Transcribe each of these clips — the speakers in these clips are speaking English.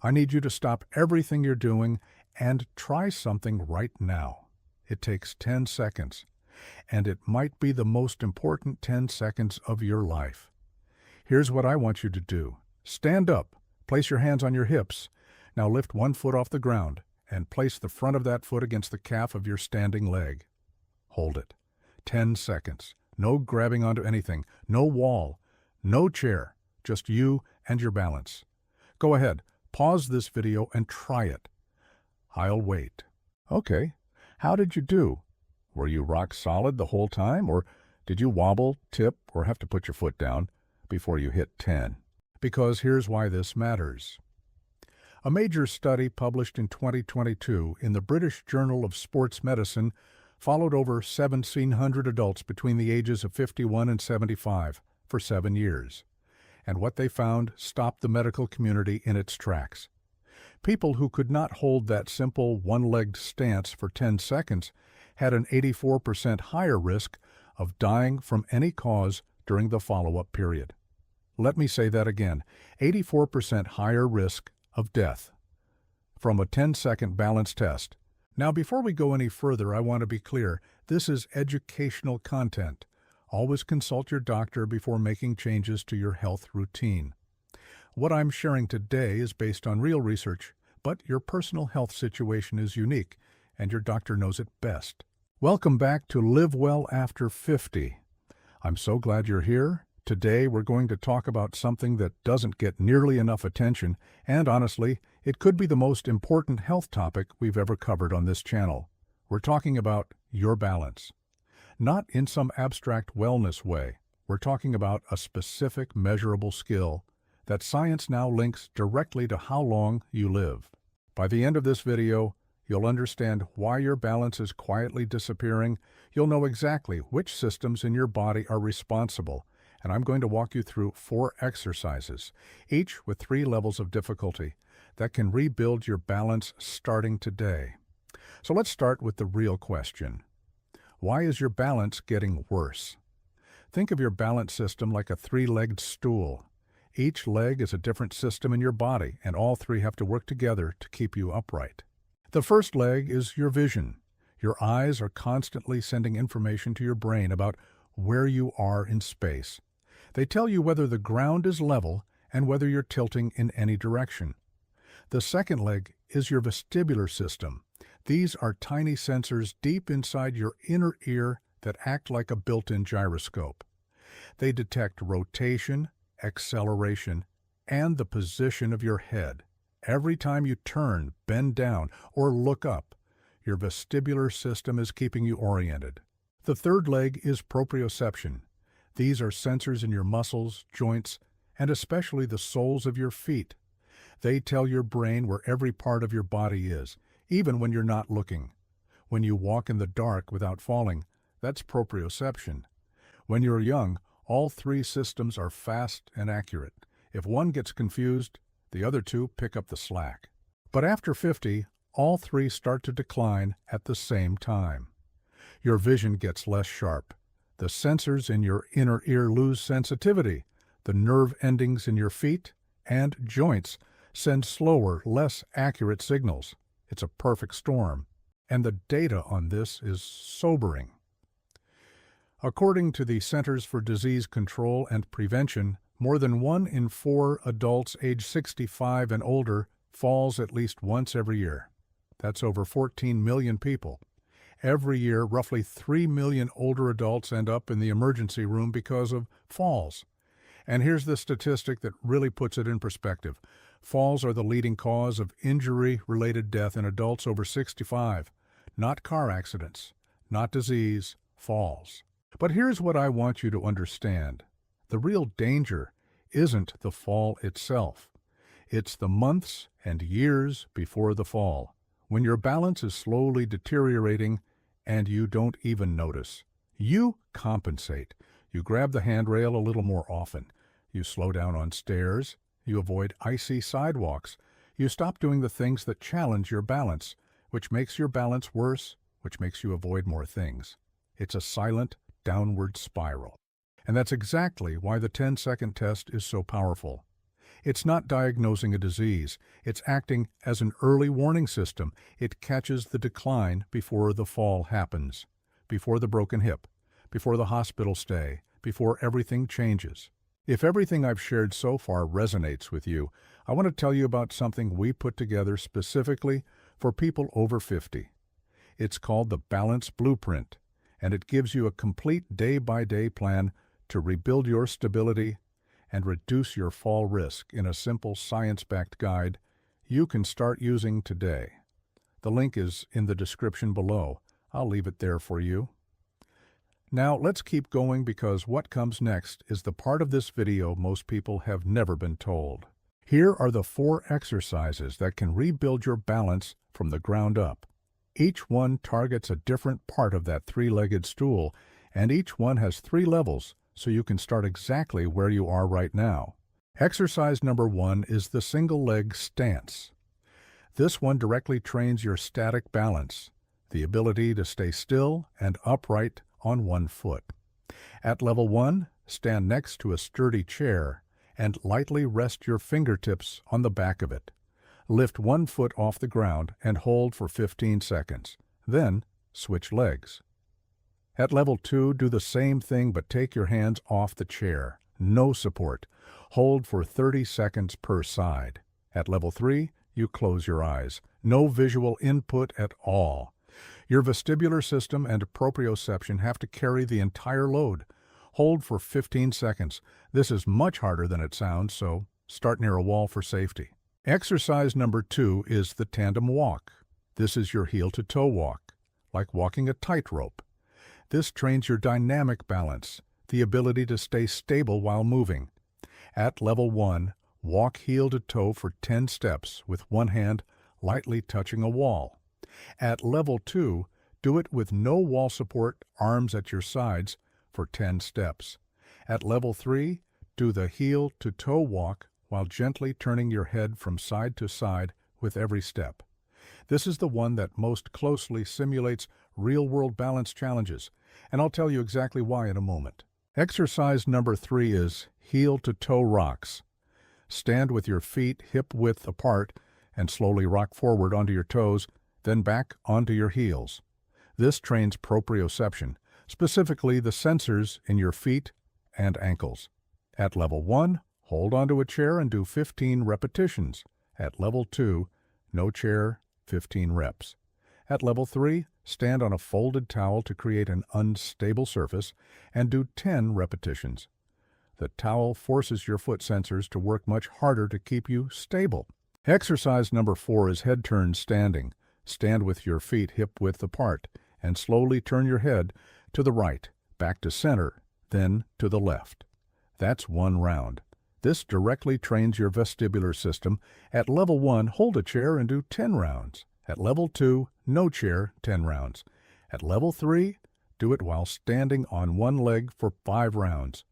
I need you to stop everything you're doing and try something right now. It takes 10 seconds, and it might be the most important 10 seconds of your life. Here's what I want you to do. Stand up, place your hands on your hips. Now lift one foot off the ground and place the front of that foot against the calf of your standing leg. Hold it. 10 seconds. No grabbing onto anything, no wall, no chair, just you and your balance. Go ahead, pause this video and try it. I'll wait. Okay, how did you do? Were you rock solid the whole time, or did you wobble, tip, or have to put your foot down before you hit 10? Because here's why this matters. A major study published in 2022 in the British Journal of Sports Medicine followed over 1,700 adults between the ages of 51 and 75 for 7 years. And what they found stopped the medical community in its tracks. People who could not hold that simple one-legged stance for 10 seconds had an 84% higher risk of dying from any cause during the follow-up period. Let me say that again, 84% higher risk of death from a 10-second balance test. Now, before we go any further, I want to be clear. This is educational content. Always consult your doctor before making changes to your health routine. What I'm sharing today is based on real research, but your personal health situation is unique, and your doctor knows it best. Welcome back to Live Well After 50. I'm so glad you're here. Today, we're going to talk about something that doesn't get nearly enough attention, and honestly, it could be the most important health topic we've ever covered on this channel. We're talking about your balance. Not in some abstract wellness way. We're talking about a specific measurable skill that science now links directly to how long you live. By the end of this video, you'll understand why your balance is quietly disappearing. You'll know exactly which systems in your body are responsible, and I'm going to walk you through 4 exercises, each with 3 levels of difficulty, that can rebuild your balance starting today. So let's start with the real question. Why is your balance getting worse? Think of your balance system like a 3-legged stool. Each leg is a different system in your body, and all 3 have to work together to keep you upright. The first leg is your vision. Your eyes are constantly sending information to your brain about where you are in space. They tell you whether the ground is level and whether you're tilting in any direction. The second leg is your vestibular system. These are tiny sensors deep inside your inner ear that act like a built-in gyroscope. They detect rotation, acceleration, and the position of your head. Every time you turn, bend down, or look up, your vestibular system is keeping you oriented. The third leg is proprioception. These are sensors in your muscles, joints, and especially the soles of your feet. They tell your brain where every part of your body is, even when you're not looking. When you walk in the dark without falling, that's proprioception. When you're young, all 3 systems are fast and accurate. If one gets confused, the other 2 pick up the slack. But after 50, all 3 start to decline at the same time. Your vision gets less sharp. The sensors in your inner ear lose sensitivity. The nerve endings in your feet and joints send slower, less accurate signals. It's a perfect storm. And the data on this is sobering. According to the Centers for Disease Control and Prevention, more than 1 in 4 adults age 65 and older falls at least once every year. That's over 14 million people. Every year, roughly 3 million older adults end up in the emergency room because of falls. And here's the statistic that really puts it in perspective. Falls are the leading cause of injury-related death in adults over 65. Not car accidents, not disease, falls. But here's what I want you to understand. The real danger isn't the fall itself. It's the months and years before the fall, when your balance is slowly deteriorating and you don't even notice. You compensate. You grab the handrail a little more often. You slow down on stairs. You avoid icy sidewalks. You stop doing the things that challenge your balance, which makes your balance worse, which makes you avoid more things. It's a silent, downward spiral. And that's exactly why the 10-second test is so powerful. It's not diagnosing a disease. It's acting as an early warning system. It catches the decline before the fall happens, before the broken hip, before the hospital stay, before everything changes. If everything I've shared so far resonates with you, I want to tell you about something we put together specifically for people over 50. It's called the Balance Blueprint, and it gives you a complete day-by-day plan to rebuild your stability and reduce your fall risk in a simple science-backed guide you can start using today. The link is in the description below. I'll leave it there for you. Now let's keep going because what comes next is the part of this video most people have never been told. Here are the 4 exercises that can rebuild your balance from the ground up. Each one targets a different part of that 3-legged stool, and each one has 3 levels, so you can start exactly where you are right now. Exercise number 1 is the single leg stance. This one directly trains your static balance, the ability to stay still and upright on one foot. At level 1, stand next to a sturdy chair and lightly rest your fingertips on the back of it. Lift one foot off the ground and hold for 15 seconds. Then, switch legs. At level 2, do the same thing but take your hands off the chair. No support. Hold for 30 seconds per side. At level 3, you close your eyes. No visual input at all. Your vestibular system and proprioception have to carry the entire load. Hold for 15 seconds. This is much harder than it sounds, so start near a wall for safety. Exercise number 2 is the Tandem Walk. This is your heel-to-toe walk, like walking a tightrope. This trains your dynamic balance, the ability to stay stable while moving. At level 1, walk heel-to-toe for 10 steps with one hand lightly touching a wall. At level 2, do it with no wall support, arms at your sides, for 10 steps. At level 3, do the heel-to-toe walk while gently turning your head from side to side with every step. This is the one that most closely simulates real-world balance challenges, and I'll tell you exactly why in a moment. Exercise number 3 is heel-to-toe rocks. Stand with your feet hip-width apart and slowly rock forward onto your toes, then back onto your heels. This trains proprioception, specifically the sensors in your feet and ankles. At level 1, hold onto a chair and do 15 repetitions. At level 2, no chair, 15 reps. At level 3, stand on a folded towel to create an unstable surface and do 10 repetitions. The towel forces your foot sensors to work much harder to keep you stable. Exercise number 4 is head turn standing. Stand with your feet hip-width apart and slowly turn your head to the right, back to center, then to the left. That's one round. This directly trains your vestibular system. At level 1, hold a chair and do 10 rounds. At level 2, no chair, 10 rounds. At level 3, do it while standing on one leg for 5 rounds.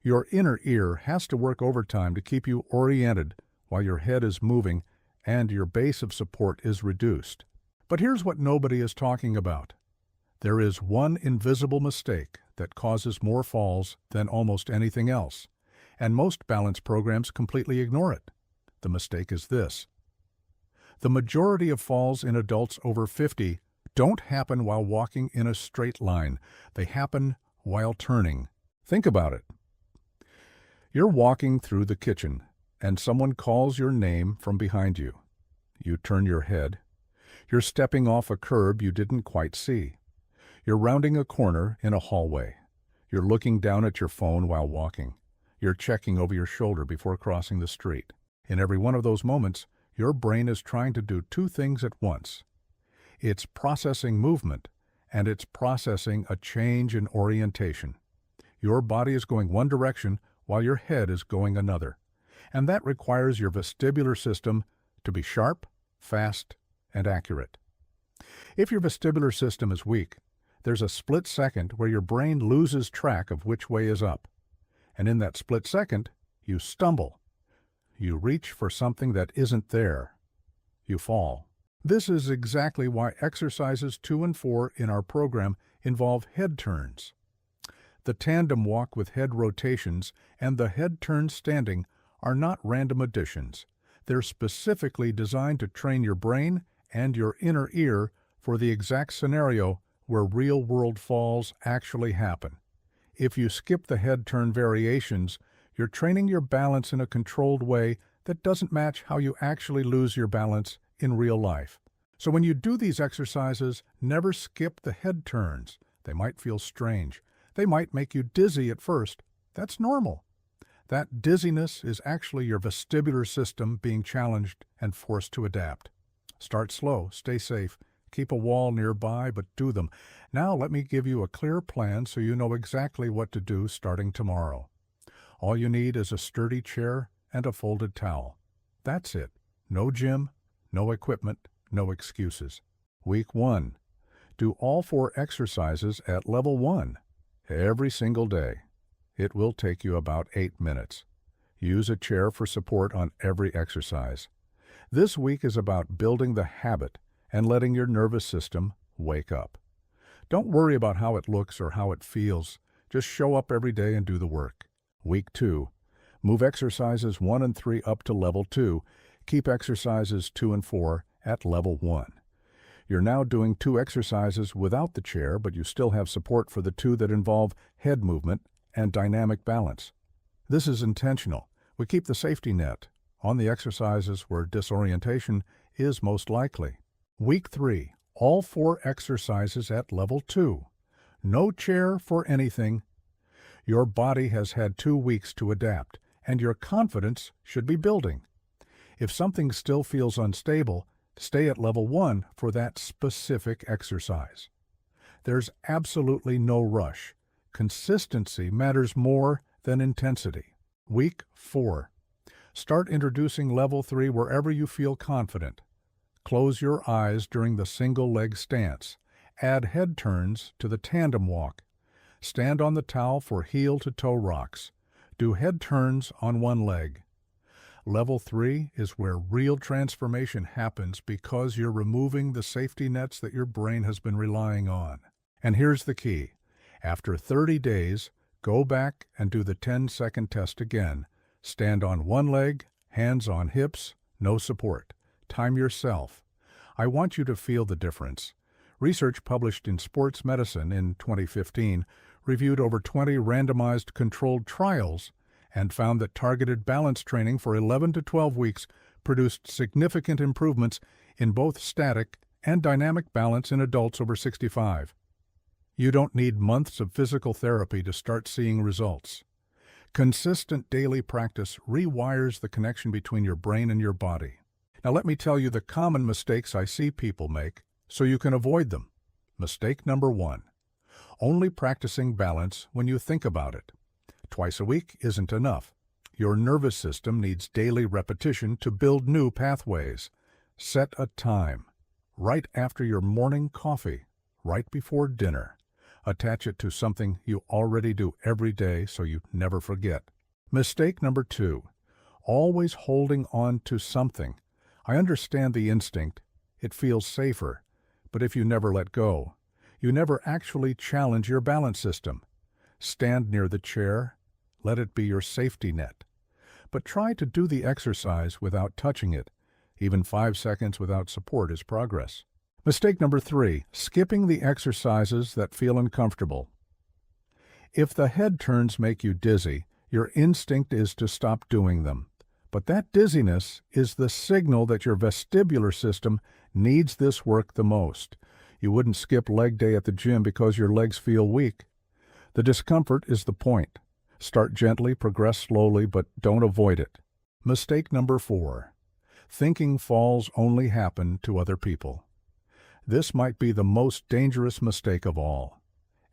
Your inner ear has to work overtime to keep you oriented while your head is moving and your base of support is reduced. But here's what nobody is talking about. There is one invisible mistake that causes more falls than almost anything else, and most balance programs completely ignore it. The mistake is this. The majority of falls in adults over 50 don't happen while walking in a straight line. They happen while turning. Think about it. You're walking through the kitchen, and someone calls your name from behind you. You turn your head. You're stepping off a curb you didn't quite see. You're rounding a corner in a hallway. You're looking down at your phone while walking. You're checking over your shoulder before crossing the street. In every one of those moments, your brain is trying to do 2 things at once. It's processing movement, and it's processing a change in orientation. Your body is going one direction while your head is going another, and that requires your vestibular system to be sharp, fast, and accurate. If your vestibular system is weak, there's a split second where your brain loses track of which way is up. And in that split second, you stumble. You reach for something that isn't there. You fall. This is exactly why exercises 2 and 4 in our program involve head turns. The Tandem Walk with head rotations and the head turn standing are not random additions. They're specifically designed to train your brain and your inner ear for the exact scenario where real-world falls actually happen. If you skip the head turn variations, you're training your balance in a controlled way that doesn't match how you actually lose your balance in real life. So when you do these exercises, never skip the head turns. They might feel strange. They might make you dizzy at first. That's normal. That dizziness is actually your vestibular system being challenged and forced to adapt. Start slow, stay safe, keep a wall nearby, but do them. Now let me give you a clear plan so you know exactly what to do starting tomorrow. All you need is a sturdy chair and a folded towel. That's it. No gym, no equipment, no excuses. Week 1. Do all 4 exercises at level 1 every single day. It will take you about 8 minutes. Use a chair for support on every exercise. This week is about building the habit and letting your nervous system wake up. Don't worry about how it looks or how it feels. Just show up every day and do the work. Week 2. Move exercises 1 and 3 up to level 2. Keep exercises 2 and 4 at level 1. You're now doing 2 exercises without the chair, but you still have support for the 2 that involve head movement and dynamic balance. This is intentional. We keep the safety net on the exercises where disorientation is most likely. Week 3. All 4 exercises at level 2. No chair for anything. Your body has had 2 weeks to adapt, and your confidence should be building. If something still feels unstable, stay at level 1 for that specific exercise. There's absolutely no rush. Consistency matters more than intensity. Week 4. Start introducing level 3 wherever you feel confident. Close your eyes during the single leg stance. Add head turns to the tandem walk. Stand on the towel for heel to toe rocks. Do head turns on one leg. Level 3 is where real transformation happens because you're removing the safety nets that your brain has been relying on. And here's the key. After 30 days, go back and do the 10-second test again. Stand on one leg, hands on hips, no support. Time yourself. I want you to feel the difference. Research published in Sports Medicine in 2015 reviewed over 20 randomized controlled trials and found that targeted balance training for 11 to 12 weeks produced significant improvements in both static and dynamic balance in adults over 65. You don't need months of physical therapy to start seeing results. Consistent daily practice rewires the connection between your brain and your body. Now let me tell you the common mistakes I see people make so you can avoid them. Mistake number 1. Only practicing balance when you think about it. Twice a week isn't enough. Your nervous system needs daily repetition to build new pathways. Set a time. Right after your morning coffee. Right before dinner. Attach it to something you already do every day so you never forget. Mistake number 2. Always holding on to something. I understand the instinct. It feels safer. But if you never let go, you never actually challenge your balance system. Stand near the chair. Let it be your safety net. But try to do the exercise without touching it. Even 5 seconds without support is progress. Mistake number 3, skipping the exercises that feel uncomfortable. If the head turns make you dizzy, your instinct is to stop doing them. But that dizziness is the signal that your vestibular system needs this work the most. You wouldn't skip leg day at the gym because your legs feel weak. The discomfort is the point. Start gently, progress slowly, but don't avoid it. Mistake number 4. Thinking falls only happen to other people. This might be the most dangerous mistake of all.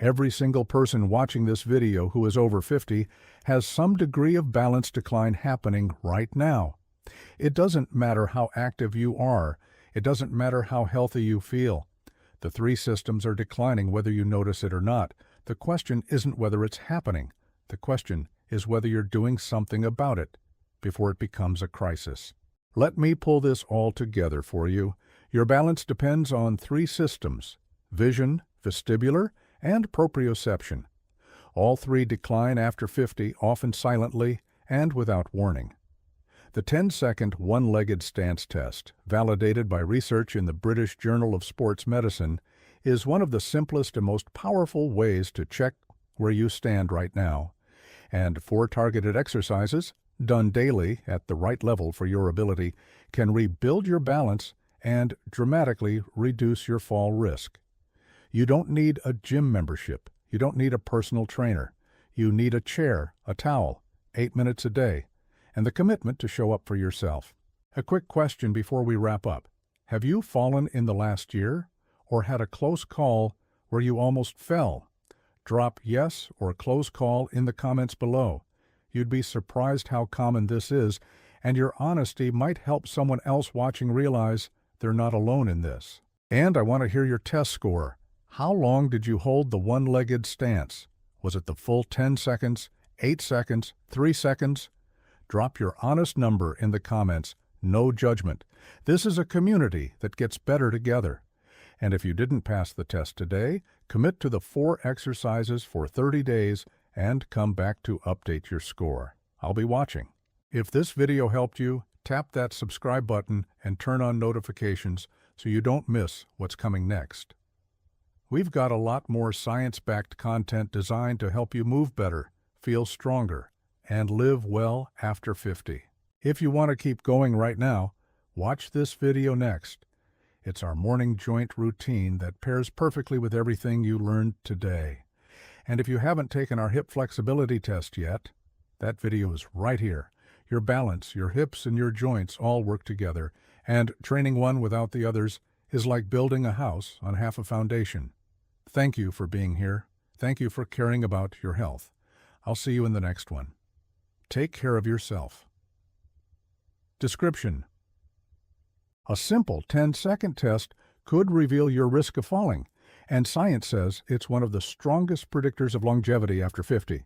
Every single person watching this video who is over 50 has some degree of balance decline happening right now. It doesn't matter how active you are. It doesn't matter how healthy you feel. The 3 systems are declining whether you notice it or not. The question isn't whether it's happening. The question is whether you're doing something about it before it becomes a crisis. Let me pull this all together for you. Your balance depends on 3 systems: vision, vestibular, and proprioception. All 3 decline after 50, often silently and without warning. The 10-second one-legged stance test, validated by research in the British Journal of Sports Medicine, is one of the simplest and most powerful ways to check where you stand right now. And 4 targeted exercises, done daily at the right level for your ability, can rebuild your balance and dramatically reduce your fall risk. You don't need a gym membership. You don't need a personal trainer. You need a chair, a towel, 8 minutes a day, and the commitment to show up for yourself. A quick question before we wrap up. Have you fallen in the last year or had a close call where you almost fell? Drop yes or close call in the comments below. You'd be surprised how common this is, and your honesty might help someone else watching realize they're not alone in this. And I want to hear your test score. How long did you hold the one-legged stance? Was it the full 10 seconds, 8 seconds, 3 seconds? Drop your honest number in the comments. No judgment. This is a community that gets better together. And if you didn't pass the test today, commit to the 4 exercises for 30 days and come back to update your score. I'll be watching. If this video helped you, tap that subscribe button and turn on notifications so you don't miss what's coming next. We've got a lot more science-backed content designed to help you move better, feel stronger, and live well after 50. If you want to keep going right now, watch this video next. It's our morning joint routine that pairs perfectly with everything you learned today. And if you haven't taken our hip flexibility test yet, that video is right here. Your balance, your hips, and your joints all work together, and training one without the others is like building a house on half a foundation. Thank you for being here. Thank you for caring about your health. I'll see you in the next one. Take care of yourself. Description: a simple 10-second test could reveal your risk of falling, and science says it's one of the strongest predictors of longevity after 50.